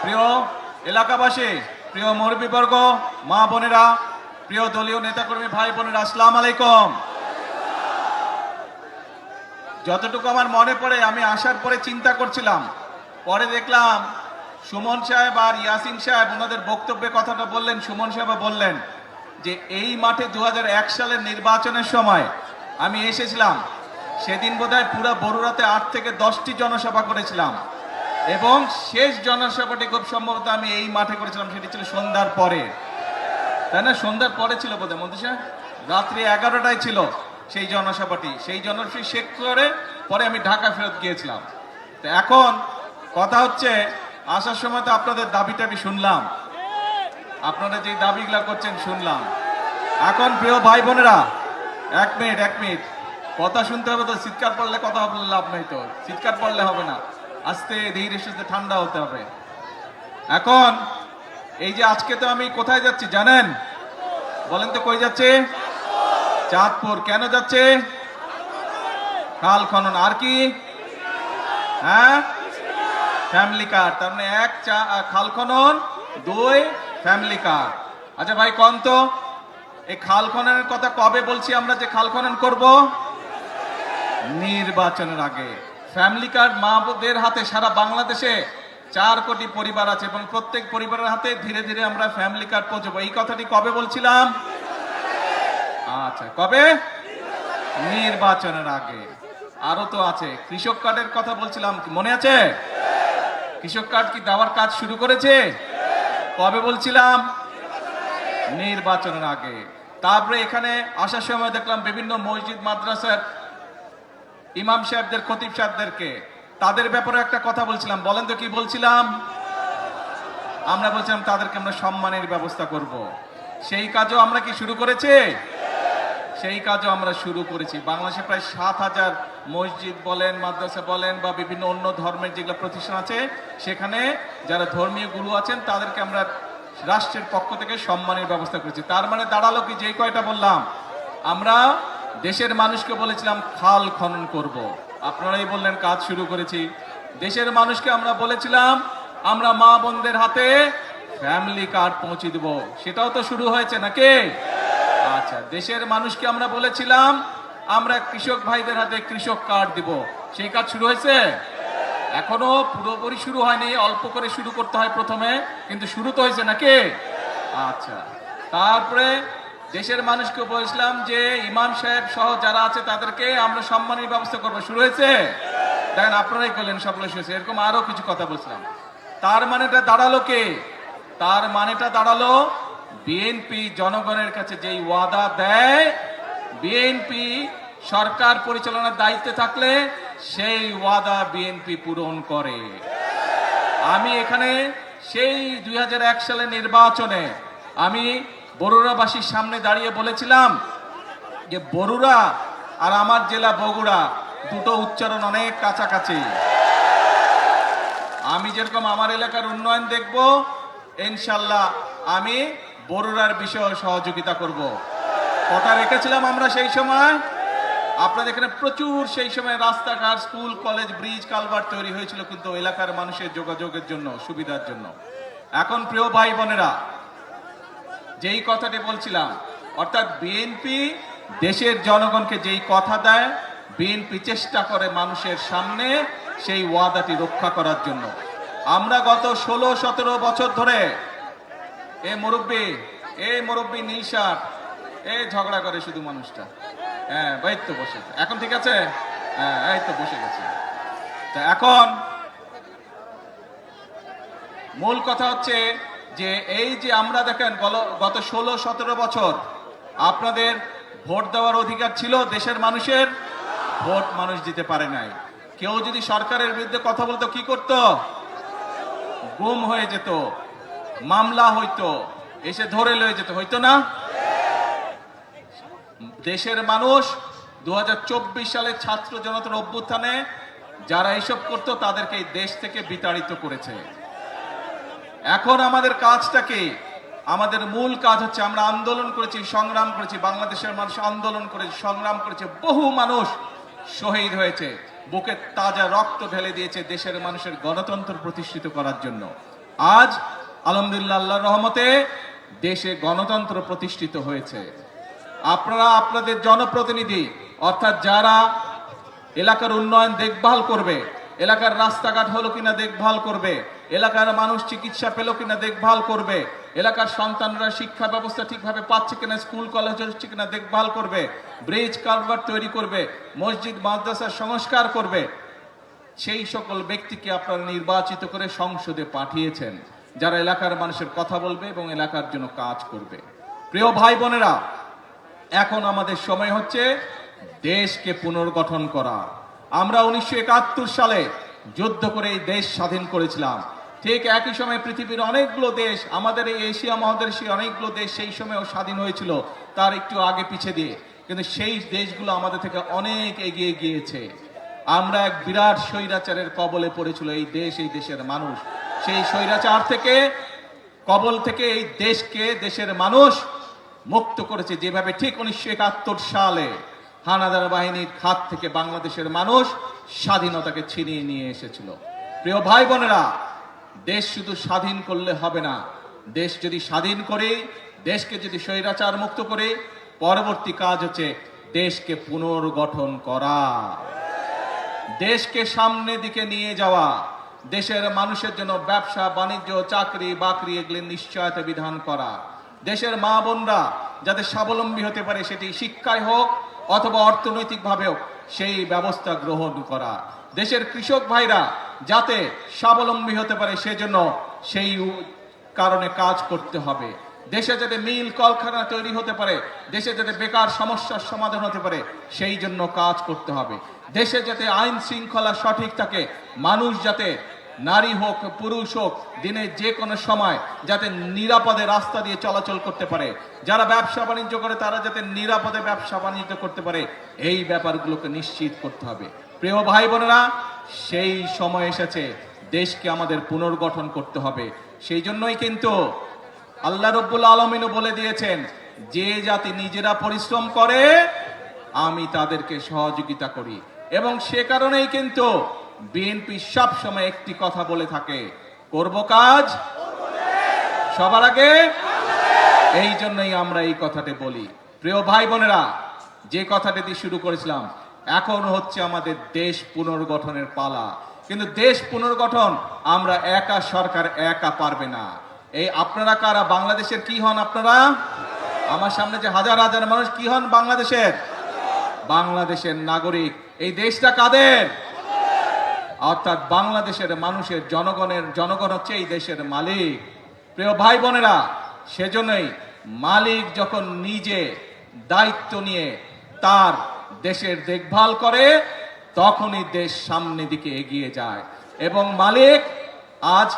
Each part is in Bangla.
প্রিয় এলাকাবাসী, প্রিয় মুরব্বীবর্গ, মা বোনেরা, প্রিয় দলীয় নেতাকর্মী ভাই বোনেরা, আসসালামু আলাইকুম। যতটুকু আমার মনে পড়ে, আমি আসার পরে চিন্তা করছিলাম, পরে দেখলাম সুমন সাহেব আর ইয়াসিন সাহেব ওনাদের বক্তব্যে কথাটা বললেন। সুমন সাহেব বললেন যে এই মাঠে 2001 সালের নির্বাচনের সময় আমি এসেছিলাম, সেদিন বোধহয় পুরো বরুড়াতে 8 থেকে 10টি জনসভা করেছিলাম এবং শেষ জনসভাটি খুব সম্ভবত আমি এই মাঠে করেছিলাম, সেটি ছিল সন্ধ্যার পরে, তাই না? সন্ধ্যার পরে ছিল বোধহয়, মন্ত্রী সাহেব, রাত্রি 11টায় ছিল সেই জনসভাটি। সেই জনসভা শেষ করে পরে আমি ঢাকা ফেরত গিয়েছিলাম। তো এখন কথা হচ্ছে, আসার সময় তো আপনাদের দাবি টাবি শুনলাম, আপনারা যে দাবিগুলা করছেন শুনলাম। এখন প্রিয় ভাই বোনেরা, এক মিনিট কথা শুনতে হবে তো, চিৎকার পড়লে কথা হবে লাভ নেই, তো চিৎকার পড়লে হবে না, আস্তে ধীরে সুস্থে ঠান্ডা হতে হবে। এখন এই যে আজকে তো আমি কোথায় যাচ্ছি জানেন? বলেন তো কই যাচ্ছে? চাঁদপুর। কেন যাচ্ছে? খাল খনন। আর কি? হ্যাঁ, ফ্যামিলি কার্ড। তার মানে 1 খাল খনন, 2 ফ্যামিলি কার্ড। আচ্ছা ভাই কোন তো, এই খাল খননের কথা কবে বলছি আমরা যে খাল খনন করব? নির্বাচনের আগে। ফ্যামিলি কার্ড মাদের হাতে সারা বাংলাদেশে 4 কোটি পরিবার আছে এবং প্রত্যেক পরিবারের হাতে ধীরে ধীরে আমরা ফ্যামিলি কার্ড পৌঁছবো। এই কথাটি কবে বলছিলাম? আচ্ছা, কবে? নির্বাচনের আগে। আরো তো আছে, কৃষক কার্ডের কথা বলছিলাম, মনে আছে? কৃষক কার্ড কি দেওয়ার কাজ শুরু করেছে? কবে বলছিলাম? নির্বাচনের আগে। তারপরে এখানে আসার সময় দেখলাম বিভিন্ন মসজিদ মাদ্রাসার ইমাম সাহেবদের, খতিব সাহেবদেরকে, তাদের ব্যাপারে একটা কথা বলছিলাম। বলেন তো কি বলছিলাম? আমরা বলছিলাম তাদেরকে আমরা সম্মানের ব্যবস্থা করব। সেই কাজও আমরা কি শুরু করেছি? সেই কাজও আমরা শুরু করেছি। বাংলাদেশে প্রায় 7,000 মসজিদ বলেন, মাদ্রাসা বলেন বা বিভিন্ন অন্য ধর্মের যেগুলো প্রতিষ্ঠান আছে, সেখানে যারা ধর্মীয় গুরু আছেন তাদেরকে আমরা রাষ্ট্রের পক্ষ থেকে সম্মানের ব্যবস্থা করেছি। তার মানে দাঁড়ালো কি, যেই কয়টা বললাম, আমরা দেশের মানুষকে বলেছিলাম খাল খনন করব, আপনারাই বললেন কাজ শুরু করেছি। দেশের মানুষকে আমরা বলেছিলাম আমরা মা বোনদের হাতে ফ্যামিলি কার্ড পৌঁছে দেব, সেটাও তো শুরু হয়েছে নাকি? আচ্ছা, দেশের মানুষকে আমরা বলেছিলাম আমরা কৃষক ভাইদের হাতে কৃষক কার্ড দিব, সেই কাজ শুরু হয়েছে? এখনো পুরোপুরি শুরু হয়নি, অল্প করে শুরু করতে হয় প্রথমে, কিন্তু শুরু তো হয়েছে নাকি? আচ্ছা, তারপরে দেশের মানুষকে বলেছিলাম যে ইমাম সাহেব সহ যারা আছে তাদেরকে আমরা সম্মানের ব্যবস্থা করবো, শুরু হয়েছে? দেখেন আপনারাই করলেন, সবগুলো শুরু হয়েছে। এরকম আরো কিছু কথা বলছিলাম। তার মানেটা দাঁড়ালো কে? তার মানেটা দাঁড়ালো বিএনপি জনগণের কাছে যেই ওয়াদা দেয়, বিএনপি সরকার পরিচালনার দায়িত্বে থাকলে সেই ওয়াদা বিএনপি পূরণ করে। আমি এখানে সেই 2001 সালের নির্বাচনে আমি বরুড়াবাসীর সামনে দাঁড়িয়ে বলেছিলাম যে বরুড়া আর আমার জেলা বগুড়া দুটো উচ্চারণ অনেক কাছাকাছি। আমি যেরকম আমার এলাকার উন্নয়ন দেখব, ইনশাল্লাহ আমি বরুড়ার বিষয়ে সহযোগিতা করব। কথা রেখেছিলাম আমরা সেই সময়। আপনাদের এখানে প্রচুর সেই সময় রাস্তাঘাট, স্কুল, কলেজ, ব্রিজ, কালভার্ট তৈরি হয়েছিল কিন্তু এলাকার মানুষের যোগাযোগের জন্য, সুবিধার জন্য। এখন প্রিয় ভাই বোনেরা, যেই কথাটি বলছিলাম, অর্থাৎ বিএনপি দেশের জনগণকে যেই কথা দেয়, বিএনপি চেষ্টা করে মানুষের সামনে সেই ওয়াদাটি রক্ষা করার জন্য। আমরা গত 16-17 বছর ধরে এই মুরব্বী নীল শার্ট, ঝগড়া করে শুধু মানুষটা। হ্যাঁ, এই তো বসে, এখন ঠিক আছে? হ্যাঁ, এই তো বসে গেছে। তা এখন মূল কথা হচ্ছে যে এই যে আমরা দেখেন গত 16-17 বছর আপনাদের ভোট দেওয়ার অধিকার ছিল দেশের মানুষের, ভোট মানুষ দিতে পারে নাই। কেউ যদি সরকারের বিরুদ্ধে কথা বলতো কি করত? গুম হয়ে যেত, মামলা হইতো, এসে ধরে লয়ে যেত, হইতো না? দেশের মানুষ 2024 সালে ছাত্র জনতার অভ্যুত্থানে যারা এসব করতো তাদেরকে এই দেশ থেকে বিতাড়িত করেছে। এখন আমাদের কাজটা কি? আমাদের মূল কাজ হচ্ছে আমরা আন্দোলন করেছি, সংগ্রাম করেছি, বাংলাদেশের মানুষ আন্দোলন করেছে, সংগ্রাম করেছে, বহু মানুষ শহীদ হয়েছে, বুকে তাজা রক্ত ঢেলে দিয়েছে দেশের মানুষের গণতন্ত্র প্রতিষ্ঠিত করার জন্য। আজ আলহামদুলিল্লাহ আল্লাহর রহমতে দেশে গণতন্ত্র প্রতিষ্ঠিত হয়েছে। আপনারা আপনাদের জনপ্রতিনিধি অর্থাৎ যারা এলাকার উন্নয়ন দেখভাল করবে, এলাকার রাস্তাঘাট হলো কিনা দেখভাল করবে, এলাকার মানুষ চিকিৎসা পেল কিনা দেখভাল করবে, এলাকার সন্তানরা শিক্ষা ব্যবস্থা ঠিকভাবে পাচ্ছে কিনা, স্কুল কলেজ হচ্ছে কিনা দেখভাল করবে, ব্রিজ কালভার্ট তৈরি করবে, মসজিদ মাদ্রাসার সংস্কার করবে, সেই সকল ব্যক্তিকে আপনারা নির্বাচিত করে সংসদে পাঠিয়েছেন, যারা এলাকার মানুষের কথা বলবে এবং এলাকার জন্য কাজ করবে। প্রিয় ভাই বোনেরা, এখন আমাদের সময় হচ্ছে দেশকে পুনর্গঠন করা। আমরা 1971 সালে যুদ্ধ করে এই দেশ স্বাধীন করেছিলাম। ঠিক একই সময় পৃথিবীর অনেকগুলো দেশ, আমাদের এই এশিয়া মহাদেশে অনেকগুলো দেশ সেই সময়ও স্বাধীন হয়েছিল, তার একটু আগে পিছে দিয়ে, কিন্তু সেই দেশগুলো আমাদের থেকে অনেক এগিয়ে গিয়েছে। আমরা এক বিরাট স্বৈরাচারের কবলে পড়েছিল এই দেশ, এই দেশের মানুষ। সেই স্বৈরাচার থেকে, কবল থেকে এই দেশকে, দেশের মানুষ মুক্ত করেছে যেভাবে ঠিক 1971 সালে হানাদার বাহিনীর হাত থেকে বাংলাদেশের মানুষ স্বাধীনতাকে ছিনিয়ে নিয়ে এসেছিল। প্রিয় ভাই বোনেরা, দেশ শুধু স্বাধীন করলে হবে না, দেশ যদি স্বাধীন করে, দেশকে যদি স্বৈরাচার মুক্ত করে, পরবর্তী কাজ হচ্ছে দেশকে পুনর্গঠন করা, দেশকে সামনের দিকে নিয়ে যাওয়া, দেশের মানুষের জন্য ব্যবসা বাণিজ্য চাকরি বাকরি এগুলির নিশ্চয়তা বিধান করা, দেশের মা বোনরা যাতে স্বাবলম্বী হতে পারে, সেটি শিক্ষায় হোক অথবা অর্থনৈতিকভাবে হোক, সেই ব্যবস্থা গ্রহণ করা, দেশের কৃষক ভাইরা যাতে স্বাবলম্বী হতে পারে সেজন্য সেই কারণে কাজ করতে হবে, দেশে যাতে মিল কলকারখানা তৈরি হতে পারে, দেশে যাতে বেকার সমস্যার সমাধান হতে পারে সেই জন্য কাজ করতে হবে, দেশে যাতে আইন শৃঙ্খলা সঠিক থাকে, মানুষ যাতে নারী হোক পুরুষ হোক দিনে যে কোনো সময় যাতে নিরাপদে রাস্তা দিয়ে চলাচল করতে পারে, যারা ব্যবসা বাণিজ্য করে তারা যাতে নিরাপদে ব্যবসা বাণিজ্য করতে পারে, এই ব্যাপারগুলোকে নিশ্চিত করতে হবে। প্রিয় ভাই বোনেরা, সেই সময় এসেছে, দেশকে আমাদের পুনর্গঠন করতে হবে। সেই জন্যই কিন্তু আল্লাহ রব্বুল আলামিনও বলে দিয়েছেন, যে জাতি নিজেরা পরিশ্রম করে আমি তাদেরকে সহযোগিতা করি। এবং সে কারণেই কিন্তু বিএনপি সব সময় একটি কথা বলে থাকে, করব কাজ সবার আগে। এই জন্যই আমরা এই কথাটি বলি। প্রিয় ভাই বোনেরা, যে কথাটি দিয়ে শুরু করেছিলাম, এখন হচ্ছে আমাদের দেশ পুনর্গঠনের পালা। কিন্তু দেশ পুনর্গঠন আমরা একা, সরকার একা পারবে না। এই আপনারা কারা? বাংলাদেশের কি হন আপনারা? আমার সামনে যে হাজার হাজার মানুষ কি হন? বাংলাদেশের, বাংলাদেশের নাগরিক। এই দেশটা কাদের? অর্থাৎ বাংলাদেশের মানুষের, জনগণের। জনগণ হচ্ছে এই দেশের মালিক। প্রিয় ভাই বোনেরা, সেজন্যই মালিক যখন নিজে দায়িত্ব নিয়ে তার দেশের দেখভাল করে, তখনই দেশ সামনের দিকে এগিয়ে যায়। এবং মালিক আজ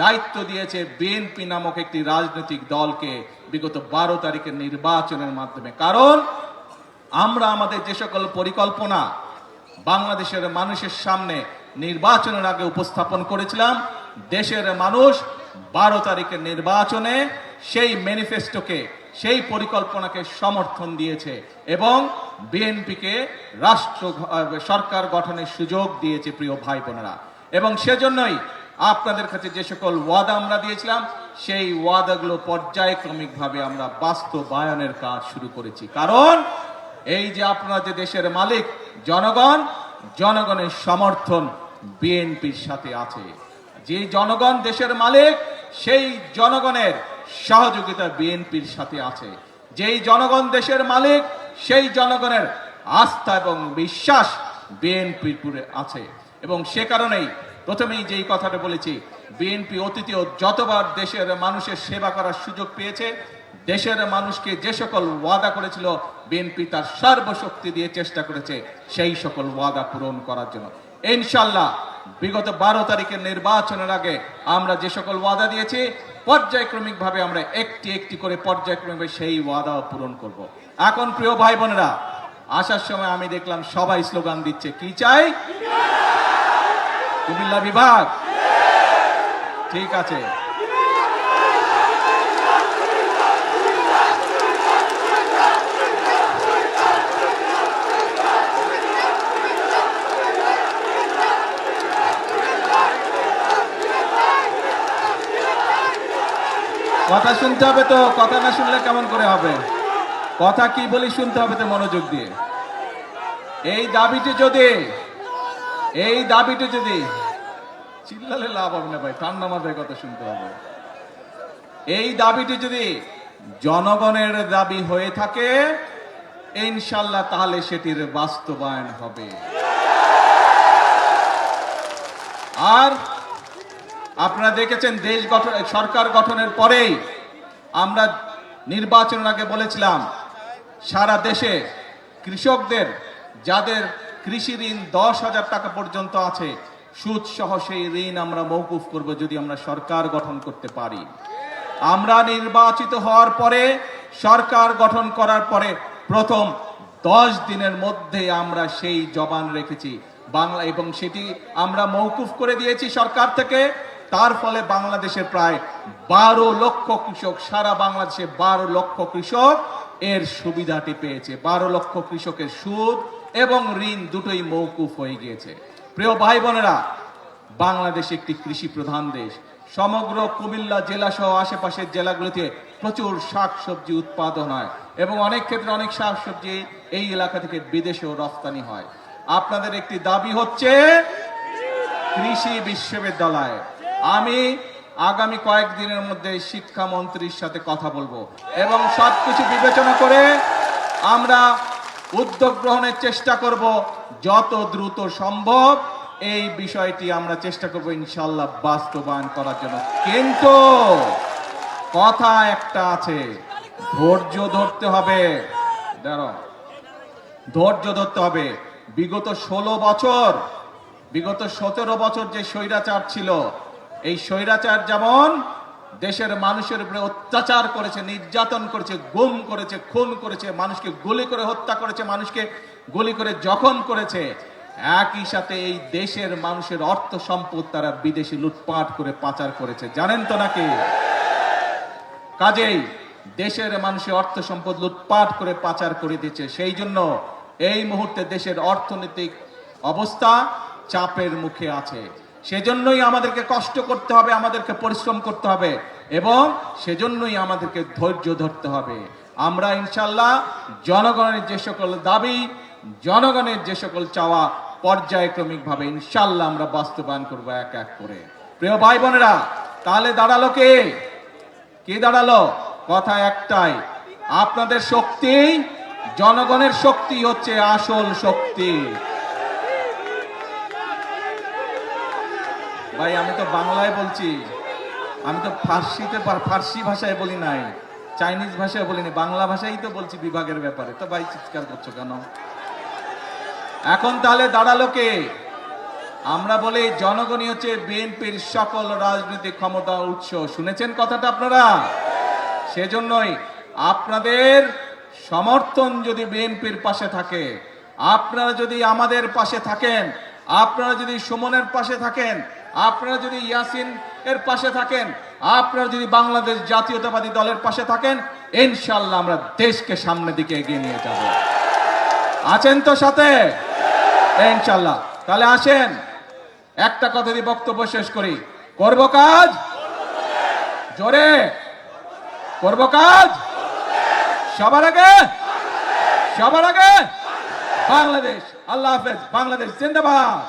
দায়িত্ব দিয়েছে বিএনপি নামক একটি রাজনৈতিক দলকে বিগত 12 তারিখের নির্বাচনের মাধ্যমে। কারণ আমরা আমাদের যে সকল পরিকল্পনা বাংলাদেশের মানুষের সামনে নির্বাচনের আগে উপস্থাপন করেছিলাম, দেশের মানুষ 12 তারিখের নির্বাচনে সেই ম্যানিফেস্টোকে, সেই পরিকল্পনাকে সমর্থন দিয়েছে এবং বিএনপিকে সরকার গঠনের সুযোগ দিয়েছে। প্রিয় ভাই বোনেরা, এবং সেজন্যই আপনাদের কাছে যে সকল ওয়াদা আমরা দিয়েছিলাম, সেই ওয়াদাগুলো পর্যায়ক্রমিকভাবে আমরা বাস্তবায়নের কাজ শুরু করেছি। কারণ এই যে আপনারা যে দেশের মালিক জনগণ, জনগণের সমর্থন বিএনপির সাথে আছে। যে জনগণ দেশের মালিক, সেই জনগণের সহযোগিতা বিএনপির সাথে আছে। যেই জনগণ দেশের মালিক, সেই জনগণের আস্থা এবং বিশ্বাস বিএনপির উপরে আছে। এবং সে কারণেই প্রথমেই যেই কথাটা বলেছি, বিএনপি অতীতেও যতবার দেশের মানুষের সেবা করার সুযোগ পেয়েছে, দেশের মানুষকে যে সকল ওয়াদা করেছিল, বিএনপি তার সর্বশক্তি দিয়ে চেষ্টা করেছে সেই সকল ওয়াদা পূরণ করার জন্য। ইনশাআল্লাহ বিগত 12 তারিখের নির্বাচনের আগে আমরা যে সকল ওয়াদা দিয়েছি, পর্যায়ক্রমিকভাবে আমরা একটি একটি করে পর্যায়ক্রমিকভাবে সেই ওয়াদাও পূরণ করব। এখন প্রিয় ভাই বোনেরা, আসার সময় আমি দেখলাম সবাই স্লোগান দিচ্ছে, কি চাই? কুমিল্লা বিভাগ। ঠিক আছে, কথা শুনতে হবে তো, কথা না শুনলে কেমন করে হবে? কথা কি বলি শুনতে হবে তো মনোযোগ দিয়ে। এই দাবিটি যদি চিল্লালে লাভ হবে না ভাই, ঠান্ডা মাথায় কথা শুনতে হবে। এই দাবিটি যদি জনগণের দাবি হয়ে থাকে ইনশাল্লাহ তাহলে সেটির বাস্তবায়ন হবে। আর আপনারা দেখেছেন দেশ গঠন, সরকার গঠনের পরেই আমরা নির্বাচনের আগে বলেছিলাম সারা দেশে কৃষকদের যাদের কৃষি ঋণ 10,000 টাকা পর্যন্ত আছে সুদ সহ সেই ঋণ আমরা মওকুফ করব যদি আমরা সরকার গঠন করতে পারি। আমরা নির্বাচিত হওয়ার পরে সরকার গঠন করার পরে প্রথম 10 দিনের মধ্যে আমরা সেই জবান রেখেছি বাংলা, এবং সেটি আমরা মওকুফ করে দিয়েছি সরকার থেকে। তার ফলে বাংলাদেশের প্রায় 12 লক্ষ কৃষক, সারা বাংলাদেশে 12 লক্ষ কৃষক এর সুবিধাটি পেয়েছে। 12 লক্ষ কৃষকের সুদ এবং ঋণ দুটোই মওকুফ হয়ে গিয়েছে। প্রিয় ভাই বোনেরা, বাংলাদেশ একটি কৃষি প্রধান দেশ। সমগ্র কুমিল্লা জেলা সহ আশেপাশের জেলাগুলিতে প্রচুর শাকসবজি উৎপাদন হয় এবং অনেক ক্ষেত্রে অনেক শাকসবজি এই এলাকা থেকে বিদেশেও রপ্তানি হয়। আপনাদের একটি দাবি হচ্ছে কৃষি বিশ্ববিদ্যালয়। আমি আগামী কয়েকদিনের মধ্যে শিক্ষামন্ত্রীর সাথে কথা বলবো এবং সবকিছু বিবেচনা করে আমরা উদ্যোগ গ্রহণের চেষ্টা করব যত দ্রুত সম্ভব। এই বিষয়টি আমরা চেষ্টা করব ইনশাআল্লাহ বাস্তবায়ন করার জন্য। কিন্তু কথা একটা আছে, ধৈর্য ধরতে হবে। ধৈর্য ধরতে হবে। বিগত 17 বছর যে স্বৈরাচার ছিল, এই স্বৈরাচার যেমন দেশের মানুষের উপরে অত্যাচার করেছে, নির্যাতন করেছে, গুম করেছে, খুন করেছে, মানুষকে গুলি করে হত্যা করেছে, মানুষকে গুলি করে জখম করেছে, একই সাথে এই দেশের মানুষের অর্থ সম্পদ তারা বিদেশে লুটপাট করে পাচার করেছে, জানেন তো নাকি? কাজেই দেশের মানুষের অর্থ সম্পদ লুটপাট করে পাচার করে দিচ্ছে। সেই জন্য এই মুহূর্তে দেশের অর্থনৈতিক অবস্থা চাপের মুখে আছে। সেজন্যই আমাদেরকে কষ্ট করতে হবে, আমাদেরকে পরিশ্রম করতে হবে এবং সেজন্যই আমাদেরকে ধৈর্য ধরতে হবে। আমরা ইনশাআল্লাহ জনগণের যে সকল দাবি, জনগণের যে সকল চাওয়া পর্যায়ক্রমিকভাবে ইনশাআল্লাহ আমরা বাস্তবায়ন করব এক এক করে। প্রিয় ভাই বোনেরা, তাহলে দাঁড়ালো কে দাঁড়ালো? কথা একটাই, আপনাদের শক্তি, জনগণের শক্তি হচ্ছে আসল শক্তি। ভাই আমি তো বাংলায় বলছি, আমি তো ফার্সি ভাষায় বলি নাই, চাইনিজ ভাষায় বলিনি, বাংলা ভাষাই তো বলছি বিভাগের ব্যাপারে। তো ভাই চিৎকার করছো কেন? এখন তাহলে দাঁড়ালো কে? আমরা বলি জনগণই হচ্ছে বিএনপির সকল রাজনৈতিক ক্ষমতা উৎস। শুনেছেন কথাটা আপনারা? সেজন্যই আপনাদের সমর্থন যদি বিএনপির পাশে থাকে, আপনারা যদি আমাদের পাশে থাকেন, আপনারা যদি সুমনের পাশে থাকেন, আপনারা যদি ইয়াসিন এর পাশে থাকেন, আপনারা যদি বাংলাদেশ জাতীয়তাবাদী দলের পাশে থাকেন, ইনশাআল্লাহ আমরা দেশকে সামনের দিকে এগিয়ে নিয়ে যাব। আছেন তো সাথে? ইনশাআল্লাহ। তাহলে আসেন একটা কথা দিয়ে বক্তব্য শেষ করি। করব কাজ, জোরে করব কাজ, সবার আগে বাংলাদেশ। আল্লাহ হাফেজ। বাংলাদেশ জিন্দাবাদ।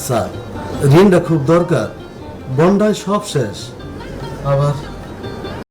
স্যার, ঋণটা খুব দরকার, বন্ডায় সব শেষ, আবার